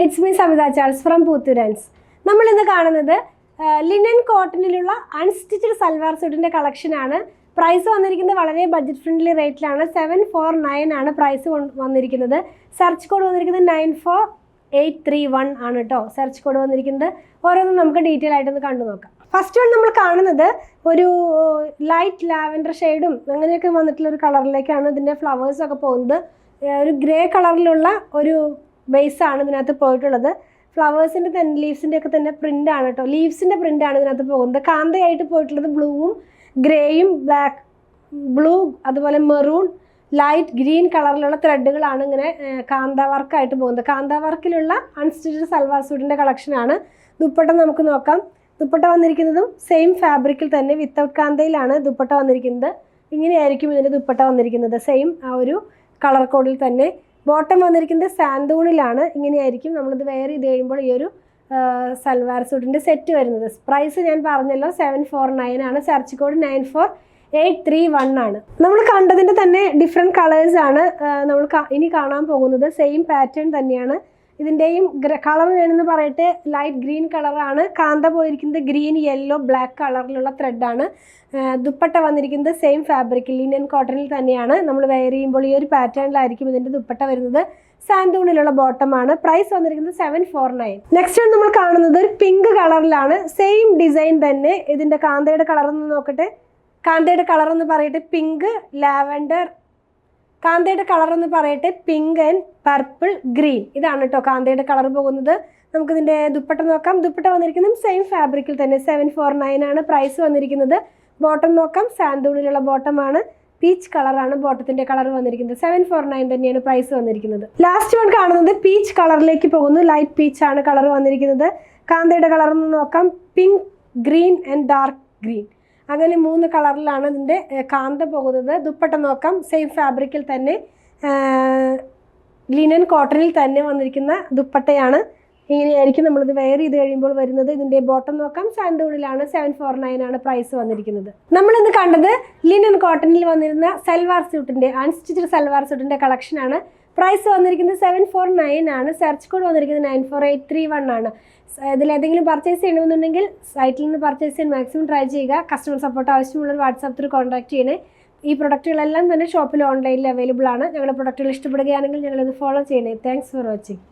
It's me Savitha Charles from Poothurans. നമ്മൾ ഇന്ന് കാണുന്നത് ലിനൻ കോട്ടണിലുള്ള അൺസ്റ്റിച്ച്ഡ് സൽവാർ സ്യൂട്ടിൻ്റെ കളക്ഷനാണ്. പ്രൈസ് വന്നിരിക്കുന്നത് വളരെ ബഡ്ജറ്റ് ഫ്രണ്ട്ലി റേറ്റിലാണ്. 749 ആണ് പ്രൈസ് വന്നിരിക്കുന്നത്. സെർച്ച് കോഡ് വന്നിരിക്കുന്നത് 94831 ആണ് കേട്ടോ. സെർച്ച് കോഡ് വന്നിരിക്കുന്നത്. ഓരോന്നും നമുക്ക് ഡീറ്റെയിൽ ആയിട്ടൊന്ന് കണ്ടു നോക്കാം. ഫസ്റ്റ് വൺ നമ്മൾ കാണുന്നത് ഒരു ലൈറ്റ് ലാവൻഡർ ഷെയ്ഡും അങ്ങനെയൊക്കെ വന്നിട്ടുള്ള ഒരു കളറിലേക്കാണ് ഇതിൻ്റെ ഫ്ലവേഴ്സൊക്കെ പോകുന്നത്. ഒരു ഗ്രേ കളറിലുള്ള ഒരു ബേസാണ് ഇതിനകത്ത് പോയിട്ടുള്ളത്. ഫ്ലവേഴ്സിൻ്റെ തന്നെ ലീവ്സിൻ്റെ ഒക്കെ തന്നെ പ്രിൻ്റാണ് കേട്ടോ. ലീവ്സിൻ്റെ പ്രിൻ്റാണ് ഇതിനകത്ത് പോകുന്നത്. കാന്തയായിട്ട് പോയിട്ടുള്ളത് ബ്ലൂവും ഗ്രേയും ബ്ലൂ അതുപോലെ മെറൂൺ ലൈറ്റ് ഗ്രീൻ കളറിലുള്ള ത്രെഡുകളാണ് ഇങ്ങനെ കാന്ത വർക്കായിട്ട് പോകുന്നത്. കാന്ത വർക്കിലുള്ള അൺസ്റ്റിച്ച്ഡ് സൽവാർ സ്യൂട്ടിൻ്റെ കളക്ഷനാണ്. ദുപ്പട്ട നമുക്ക് നോക്കാം. ദുപ്പട്ട വന്നിരിക്കുന്നതും സെയിം ഫാബ്രിക്കിൽ തന്നെ വിത്തൗട്ട് കാന്തയിലാണ് ദുപ്പട്ട വന്നിരിക്കുന്നത്. ഇങ്ങനെയായിരിക്കും ഇതിൻ്റെ ദുപ്പട്ട വന്നിരിക്കുന്നത്. സെയിം ആ ഒരു കളർ കോഡിൽ തന്നെ. ബോട്ടം വന്നിരിക്കുന്നത് സാന്തൂണിലാണ്. ഇങ്ങനെയായിരിക്കും നമ്മളിത് വെയർ ചെയ്ത് കഴിയുമ്പോൾ ഈ ഒരു സൽവാർ സ്യൂട്ടിൻ്റെ സെറ്റ് വരുന്നത്. പ്രൈസ് ഞാൻ പറഞ്ഞല്ലോ 749 ആണ്. സെർച്ച് കോഡ് 94831 ആണ്. നമ്മൾ കണ്ടതിൻ്റെ തന്നെ ഡിഫറെൻറ്റ് കളേഴ്സാണ് നമ്മൾ ഇനി കാണാൻ പോകുന്നത്. സെയിം പാറ്റേൺ തന്നെയാണ്. ഇതിൻ്റെയും കളർ വേണമെന്ന് പറയട്ടെ, ലൈറ്റ് ഗ്രീൻ കളറാണ്. കാന്ത പോയിരിക്കുന്നത് ഗ്രീൻ യെല്ലോ ബ്ലാക്ക് കളറിലുള്ള ത്രെഡാണ്. ദുപ്പട്ട വന്നിരിക്കുന്നത് സെയിം ഫാബ്രിക്കിൽ ലിനൻ കോട്ടണിൽ തന്നെയാണ്. നമ്മൾ വെയർ ചെയ്യുമ്പോൾ ഈ ഒരു പാറ്റേണിലായിരിക്കും ഇതിൻ്റെ ദുപ്പട്ട വരുന്നത്. സാന്തൂണിലുള്ള ബോട്ടമാണ്. പ്രൈസ് വന്നിരിക്കുന്നത് 749. നെക്സ്റ്റ് നമ്മൾ കാണുന്നത് ഒരു പിങ്ക് കളറിലാണ്. സെയിം ഡിസൈൻ തന്നെ. ഇതിൻ്റെ കാന്തയുടെ കളറൊന്ന് നോക്കട്ടെ. കാന്തയുടെ കളറൊന്ന് പറയട്ടെ, പിങ്ക് ലാവൻഡർ. കാന്തയുടെ കളറൊന്ന് പറയട്ടെ, പിങ്ക് ആൻഡ് പർപ്പിൾ ഗ്രീൻ. ഇതാണ് കേട്ടോ കാന്തയുടെ കളർ പോകുന്നത്. നമുക്കിതിൻ്റെ ദുപ്പട്ട നോക്കാം. ദുപ്പട്ട വന്നിരിക്കുന്നത് സെയിം ഫാബ്രിക്കിൽ തന്നെ. 749 ആണ് പ്രൈസ് വന്നിരിക്കുന്നത്. ബോട്ടം നോക്കാം. സാന്തൂണിലുള്ള ബോട്ടമാണ്. പീച്ച് കളറാണ് ബോട്ടത്തിൻ്റെ കളർ വന്നിരിക്കുന്നത്. 749 തന്നെയാണ് പ്രൈസ് വന്നിരിക്കുന്നത്. ലാസ്റ്റ് വൺ കാണുന്നത് പീച്ച് കളറിലേക്ക് പോകുന്നു. ലൈറ്റ് പീച്ച് ആണ് കളർ വന്നിരിക്കുന്നത്. കാന്തയുടെ കളറൊന്ന് നോക്കാം. Pink green and dark green. അങ്ങനെ 3 കളറിലാണ് ഇതിൻ്റെ കാന്ത പോകുന്നത്. ദുപ്പട്ട നോക്കാം. സെയിം ഫാബ്രിക്കിൽ തന്നെ ലിനൻ കോട്ടണിൽ തന്നെ വന്നിരിക്കുന്ന ദുപ്പട്ടയാണ്. ഇങ്ങനെയായിരിക്കും നമ്മളിത് വെയർ ചെയ്ത് കഴിയുമ്പോൾ വരുന്നത്. ഇതിൻ്റെ ബോട്ടം നോക്കാം. സാന്തൂണിലാണ്. 749 ആണ് പ്രൈസ് വന്നിരിക്കുന്നത്. നമ്മളിന്ന് കണ്ടത് ലിനൻ കോട്ടണിൽ വന്നിരുന്ന സൽവാർ സ്യൂട്ടിൻ്റെ അൺസ്റ്റിച്ച്ഡ് സൽവാർ സ്യൂട്ടിൻ്റെ കളക്ഷനാണ്. പ്രൈസ് വന്നിരിക്കുന്നത് 749 ആണ്. സെർച്ച് കോഡ് വന്നിരിക്കുന്നത് 94831 ആണ്. ഇതിലേതെങ്കിലും പർച്ചേസ് ചെയ്യണമെന്നുണ്ടെങ്കിൽ സൈറ്റിൽ നിന്ന് പർച്ചേസ് ചെയ്യാൻ മാക്സിമം ട്രൈ ചെയ്യുക. കസ്റ്റമർ സപ്പോർട്ട് ആവശ്യമുള്ളവർ വാട്സാപ്പ് ത്രൂ കോൺടാക്ട് ചെയ്യണേ. ഈ പ്രൊഡക്റ്റുകളെല്ലാം തന്നെ ഷോപ്പിൽ ഓൺലൈനിൽ അവൈലബിൾ ആണ്. ഞങ്ങളുടെ പ്രൊഡക്റ്റുകൾ ഇഷ്ടപ്പെടുകയാണെങ്കിൽ ഞങ്ങളിത് ഫോളോ ചെയ്യണേ. Thanks for watching.